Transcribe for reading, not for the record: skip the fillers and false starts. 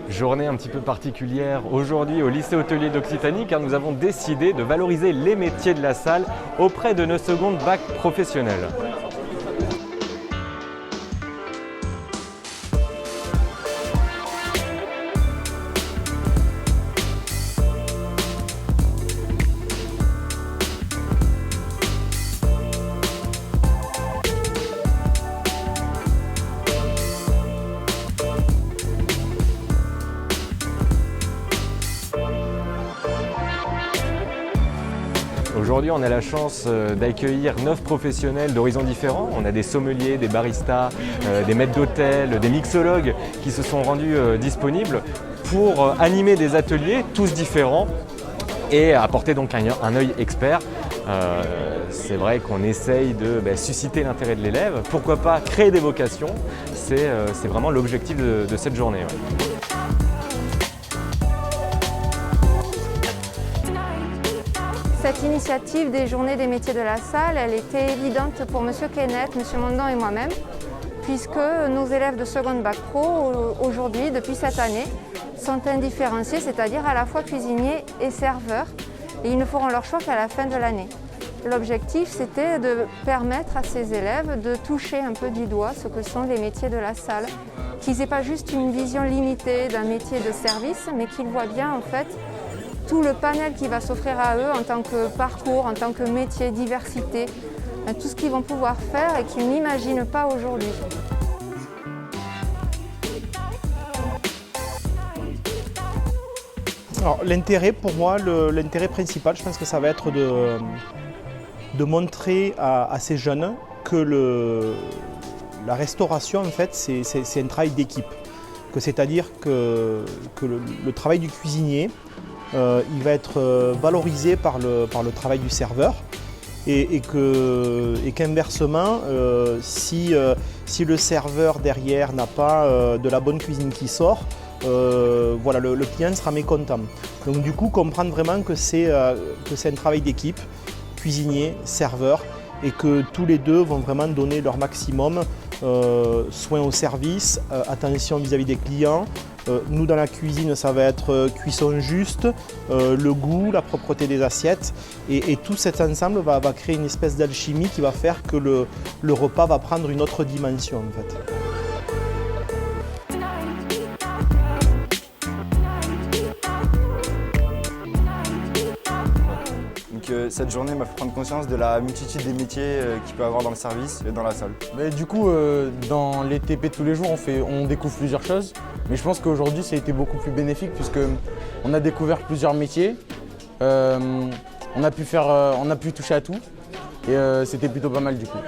Journée un petit peu particulière aujourd'hui au lycée hôtelier d'Occitanie car nous avons décidé de valoriser les métiers de la salle auprès de nos secondes bac professionnels. Aujourd'hui, on a la chance d'accueillir 9 professionnels d'horizons différents. On a des sommeliers, des baristas, des maîtres d'hôtel, des mixologues qui se sont rendus disponibles pour animer des ateliers, tous différents, et apporter donc un œil expert. C'est vrai qu'on essaye de susciter l'intérêt de l'élève. Pourquoi pas créer des vocations? C'est vraiment l'objectif de cette journée. Ouais. Cette initiative des Journées des métiers de la salle, elle était évidente pour M. Kenneth, M. Mondon et moi-même, puisque nos élèves de seconde bac pro, aujourd'hui, depuis cette année, sont indifférenciés, c'est-à-dire à la fois cuisiniers et serveurs, et ils ne feront leur choix qu'à la fin de l'année. L'objectif, c'était de permettre à ces élèves de toucher un peu du doigt ce que sont les métiers de la salle, qu'ils n'aient pas juste une vision limitée d'un métier de service, mais qu'ils voient bien en fait tout le panel qui va s'offrir à eux en tant que parcours, en tant que métier, diversité, tout ce qu'ils vont pouvoir faire et qu'ils n'imaginent pas aujourd'hui. Alors l'intérêt pour moi, l'intérêt principal, je pense que ça va être de montrer à ces jeunes que la restauration en fait c'est un travail d'équipe. C'est-à-dire que le travail du cuisinier, il va être valorisé par le travail du serveur et qu'inversement, si le serveur derrière n'a pas de la bonne cuisine qui sort, voilà, le client sera mécontent. Donc du coup, comprendre vraiment que c'est un travail d'équipe, cuisinier, serveur, et que tous les deux vont vraiment donner leur maximum, soin au service, attention vis-à-vis des clients. Nous dans la cuisine, ça va être cuisson juste, le goût, la propreté des assiettes et tout cet ensemble va créer une espèce d'alchimie qui va faire que le repas va prendre une autre dimension en fait. Cette journée m'a fait prendre conscience de la multitude des métiers qu'il peut y avoir dans le service et dans la salle. Mais du coup, dans les TP de tous les jours, on découvre plusieurs choses. Mais je pense qu'aujourd'hui, ça a été beaucoup plus bénéfique puisqu'on a découvert plusieurs métiers. On a pu toucher à tout et c'était plutôt pas mal du coup.